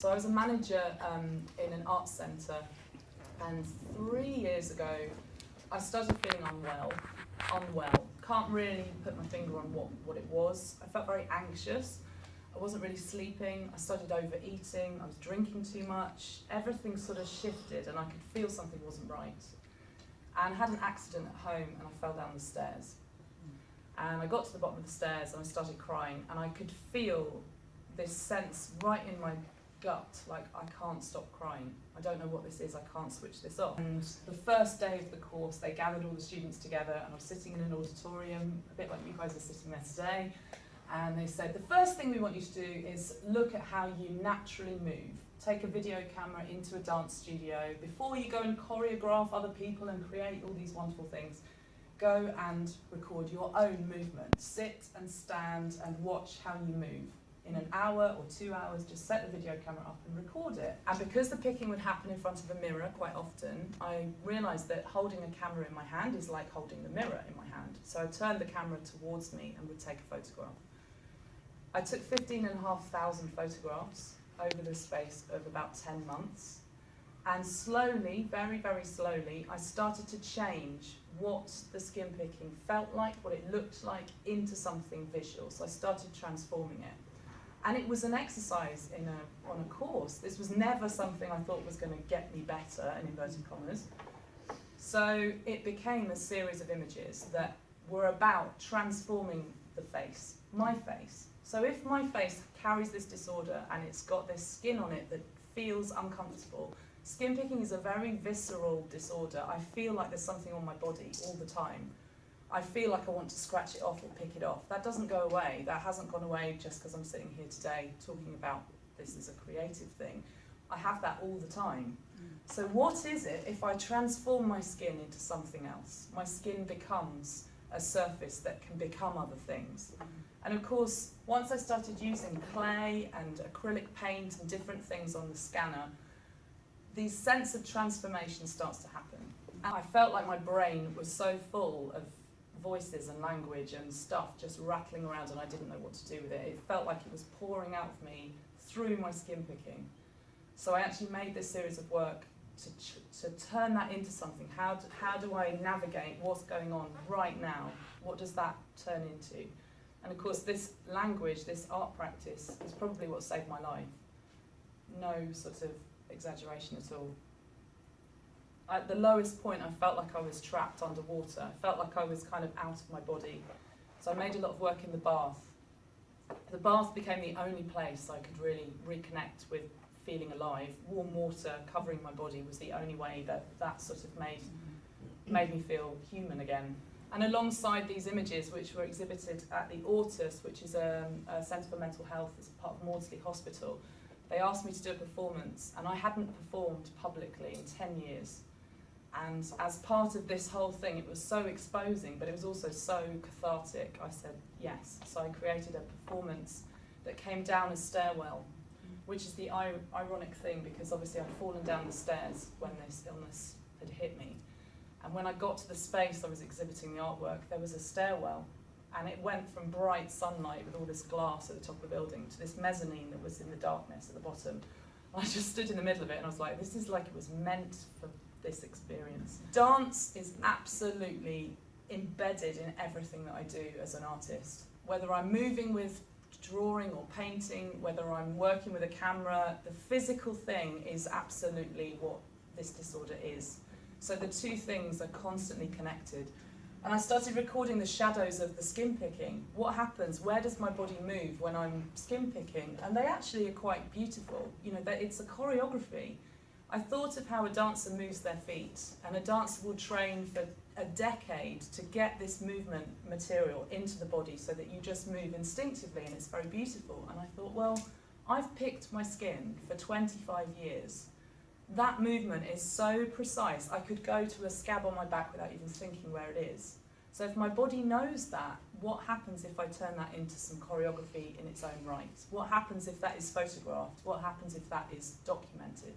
So I was a manager in an arts centre, and 3 years ago I started feeling unwell. Can't really put my finger on what it was. I felt very anxious. I wasn't really sleeping. I started overeating. I was drinking too much. Everything sort of shifted and I could feel something wasn't right. And I had an accident at home and I fell down the stairs. And I got to the bottom of the stairs and I started crying, and I could feel this sense right in my gut, like I can't stop crying. I don't know what this is, I can't switch this off. And the first day of the course, they gathered all the students together, and I was sitting in an auditorium, a bit like you guys are sitting there today, and they said, the first thing we want you to do is look at how you naturally move. Take a video camera into a dance studio. Before you go and choreograph other people and create all these wonderful things, go and record your own movement. Sit and stand and watch how you move. In an hour or 2 hours, just set the video camera up and record it. And because the picking would happen in front of a mirror quite often, I realised that holding a camera in my hand is like holding the mirror in my hand. So I turned the camera towards me and would take a photograph. I took 15,500 photographs over the space of about 10 months. And slowly, very, very slowly, I started to change what the skin picking felt like, what it looked like, into something visual. So I started transforming it. And it was an exercise on a course. This was never something I thought was going to get me better, in inverted commas. So it became a series of images that were about transforming the face, my face. So if my face carries this disorder and it's got this skin on it that feels uncomfortable, skin picking is a very visceral disorder. I feel like there's something on my body all the time. I feel like I want to scratch it off or pick it off. That doesn't go away. That hasn't gone away just because I'm sitting here today talking about this as a creative thing. I have that all the time. So what is it if I transform my skin into something else? My skin becomes a surface that can become other things. And of course, once I started using clay and acrylic paint and different things on the scanner, the sense of transformation starts to happen. And I felt like my brain was so full of voices and language and stuff just rattling around, and I didn't know what to do with it. It felt like it was pouring out of me through my skin picking. So I actually made this series of work to turn that into something. How do I navigate what's going on right now? What does that turn into? And of course, this language, this art practice, is probably what saved my life. No sort of exaggeration at all. At the lowest point, I felt like I was trapped underwater. I felt like I was kind of out of my body. So I made a lot of work in the bath. The bath became the only place I could really reconnect with feeling alive. Warm water covering my body was the only way that sort of made me feel human again. And alongside these images, which were exhibited at the Ortus, which is a centre for mental health as part of Maudsley Hospital, they asked me to do a performance, and I hadn't performed publicly in 10 years. And as part of this whole thing, it was so exposing, but it was also so cathartic. I said yes. So I created a performance that came down a stairwell, which is the ironic thing, because obviously I'd fallen down the stairs when this illness had hit me. And when I got to the space I was exhibiting the artwork, there was a stairwell, and it went from bright sunlight with all this glass at the top of the building to this mezzanine that was in the darkness at the bottom. I just stood in the middle of it and I was like, this is like it was meant for this experience. Dance is absolutely embedded in everything that I do as an artist. Whether I'm moving with drawing or painting, whether I'm working with a camera, the physical thing is absolutely what this disorder is. So the two things are constantly connected. And I started recording the shadows of the skin picking. What happens? Where does my body move when I'm skin picking? And they actually are quite beautiful. You know, it's a choreography. I thought of how a dancer moves their feet, and a dancer will train for a decade to get this movement material into the body so that you just move instinctively, and it's very beautiful. And I thought, well, I've picked my skin for 25 years. That movement is so precise, I could go to a scab on my back without even thinking where it is. So if my body knows that, what happens if I turn that into some choreography in its own right? What happens if that is photographed? What happens if that is documented?